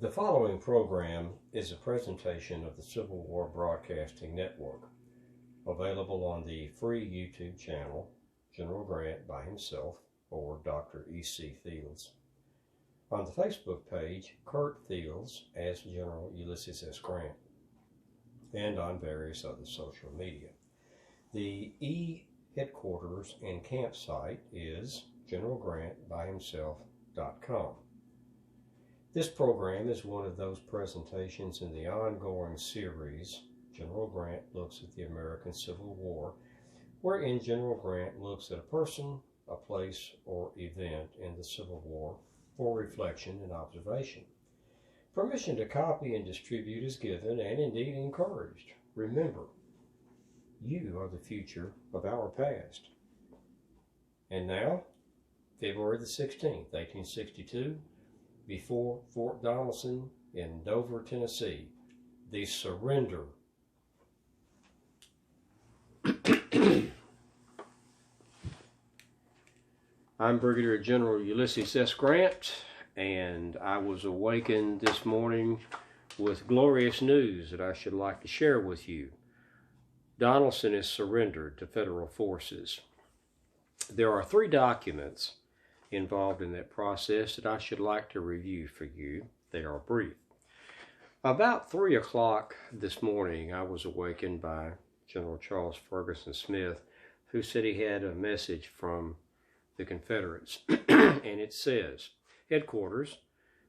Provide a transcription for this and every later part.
The following program is a presentation of the Civil War Broadcasting Network, available on the free YouTube channel General Grant by himself or Dr. E.C. Fields, on the Facebook page Kurt Fields as General Ulysses S. Grant, and on various other social media. The E headquarters and campsite is generalgrantbyhimself.com. This program is one of those presentations in the ongoing series, General Grant Looks at the American Civil War, wherein General Grant looks at a person, a place, or event in the Civil War for reflection and observation. Permission to copy and distribute is given and indeed encouraged. Remember, you are the future of our past. And now, February the 16th, 1862, before Fort Donelson in Dover, Tennessee, the surrender. I'm Brigadier General Ulysses S. Grant, and I was awakened this morning with glorious news that I should like to share with you. Donelson is surrendered to federal forces. There are 3 documents involved in that process that I should like to review for you. They are brief. About 3 o'clock this morning, I was awakened by General Charles Ferguson Smith, who said he had a message from the Confederates. And it says, Headquarters,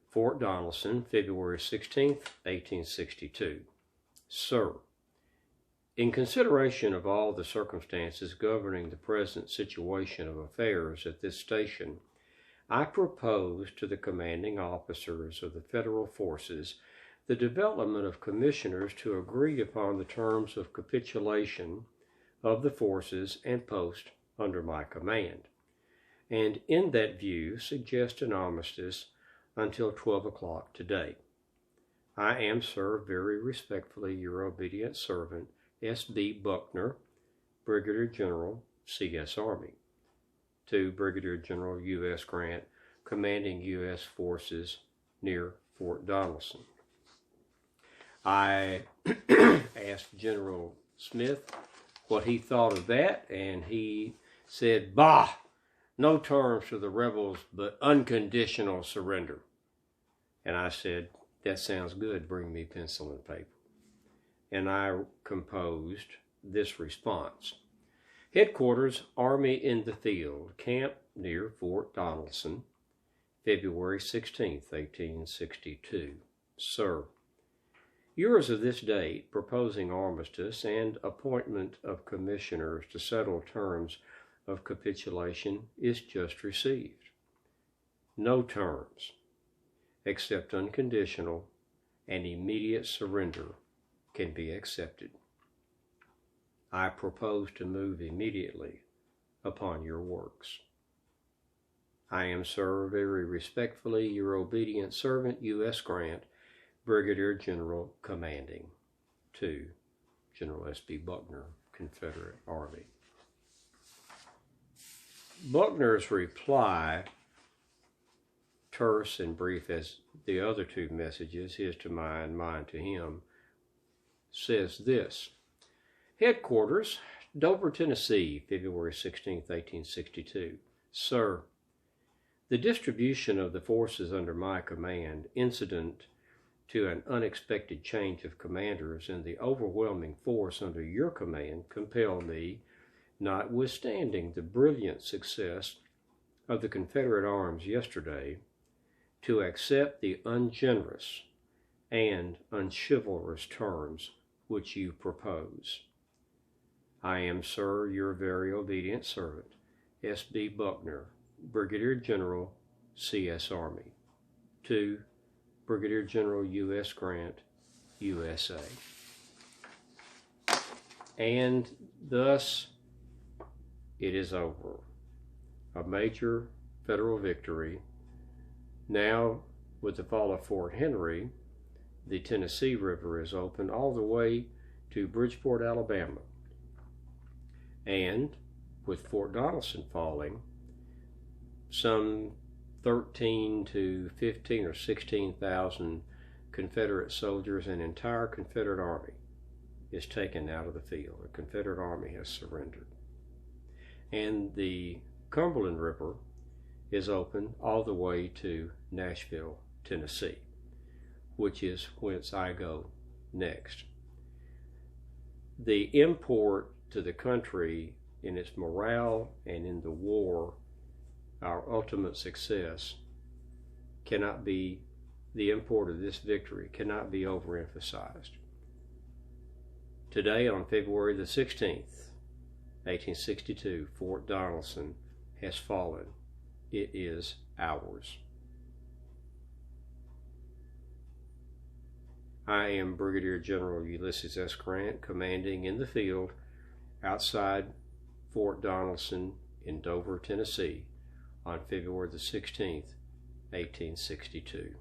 Fort Donelson, February 16th, 1862. Sir, in consideration of all the circumstances governing the present situation of affairs at this station, I propose to the commanding officers of the federal forces the development of commissioners to agree upon the terms of capitulation of the forces and post under my command, and in that view suggest an armistice until 12 o'clock today. I am, sir, very respectfully your obedient servant, S.B. Buckner, Brigadier General, C.S. Army. To Brigadier General U.S. Grant, commanding U.S. forces near Fort Donelson. I asked General Smith what he thought of that, and he said, "Bah! No terms for the rebels but unconditional surrender." And I said, "That sounds good. Bring me pencil and paper." And I composed this response. Headquarters, Army in the Field, Camp near Fort Donelson, February 16th, 1862. Sir, yours of this date, proposing armistice and appointment of commissioners to settle terms of capitulation, is just received. No terms, except unconditional and immediate surrender, can be accepted. I propose to move immediately upon your works. I am, sir, very respectfully your obedient servant, U.S. Grant, Brigadier General Commanding. To General S.B. Buckner, Confederate Army. Buckner's reply, terse and brief as the other 2 messages, his to mine, mine to him, says this. Headquarters, Dover, Tennessee, February 16, 1862. Sir, the distribution of the forces under my command, incident to an unexpected change of commanders and the overwhelming force under your command, compel me, notwithstanding the brilliant success of the Confederate arms yesterday, to accept the ungenerous and unchivalrous terms which you propose. I am, sir, your very obedient servant, S.B. Buckner, Brigadier General, C.S. Army. To Brigadier General U.S. Grant, USA. And thus it is over. A major federal victory. Now, with the fall of Fort Henry, the Tennessee River is open all the way to Bridgeport, Alabama. And with Fort Donelson falling, some 13 to 15 or 16,000 Confederate soldiers, an entire Confederate army is taken out of the field. The Confederate army has surrendered. And the Cumberland River is open all the way to Nashville, Tennessee, which is whence I go next. The import to the country in its morale and in the war, our ultimate success, cannot be, the import of this victory cannot be overemphasized. Today, on February the 16th, 1862, Fort Donelson has fallen. It is ours. I am Brigadier General Ulysses S. Grant, commanding in the field outside Fort Donelson in Dover, Tennessee, on February the 16th, 1862.